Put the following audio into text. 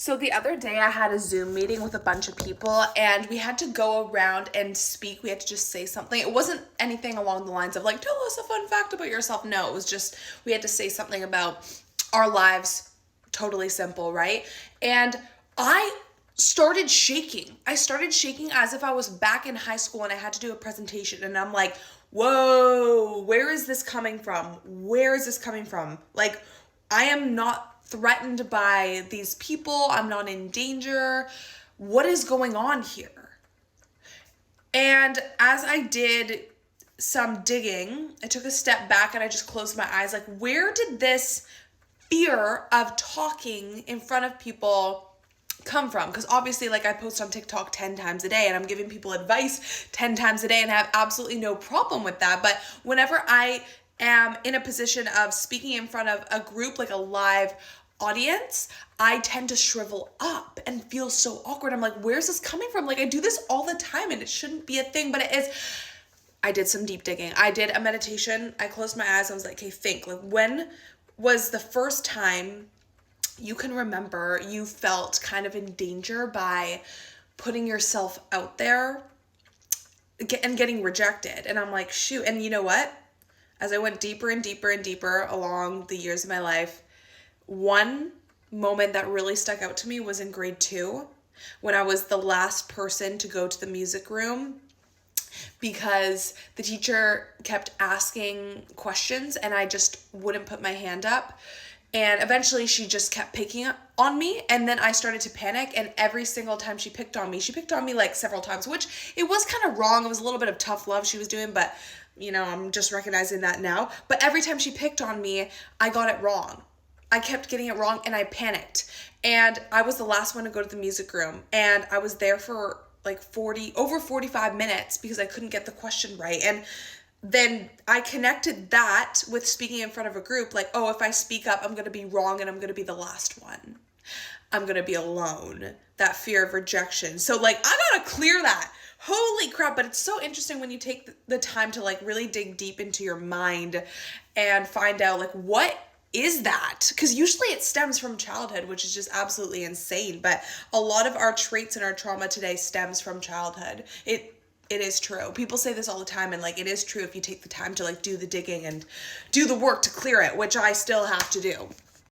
So the other day I had a Zoom meeting with a bunch of people and we had to go around and speak. We had to just say something. It wasn't anything along the lines of like, tell us a fun fact about yourself. No, it was just, we had to say something about our lives. Totally simple, right? And I started shaking. I started shaking as if I was back in high school and I had to do a presentation. And I'm like, whoa, where is this coming from? Where is this coming from? Like, I am not threatened by these people. I'm not in danger. What is going on here? And as I did some digging, I took a step back and I just closed my eyes. Like, where did this fear of talking in front of people come from? Because obviously, like, I post on TikTok 10 times a day and I'm giving people advice 10 times a day and I have absolutely no problem with that. But whenever I am in a position of speaking in front of a group, like a live audience, I tend to shrivel up and feel so awkward. I'm like, where's this coming from? Like, I do this all the time and it shouldn't be a thing, but it is. I did some deep digging. I did a meditation. I closed my eyes. I was like, okay, think, like, when was the first time you can remember you felt kind of in danger by putting yourself out there and getting rejected? And I'm like, shoot. And you know what? As I went deeper and deeper and deeper along the years of my life, one moment that really stuck out to me was in grade 2 when I was the last person to go to the music room because the teacher kept asking questions and I just wouldn't put my hand up. And eventually she just kept picking on me and then I started to panic, and every single time she picked on me like several times, which it was kind of wrong. It was a little bit of tough love she was doing, but you know, I'm just recognizing that now. But every time she picked on me, I got it wrong. I kept getting it wrong and I panicked. And I was the last one to go to the music room. And I was there for like over 45 minutes because I couldn't get the question right. And then I connected that with speaking in front of a group. Like, oh, if I speak up, I'm going to be wrong and I'm going to be the last one. I'm going to be alone. That fear of rejection. So like, I got to clear that. Holy crap. But it's so interesting when you take the time to like really dig deep into your mind and find out like, what is that? Because usually it stems from childhood, which is just absolutely insane. But a lot of our traits and our trauma today stems from childhood. It is true. People say this all the time, and like, it is true if you take the time to like do the digging and do the work to clear it, which I still have to do.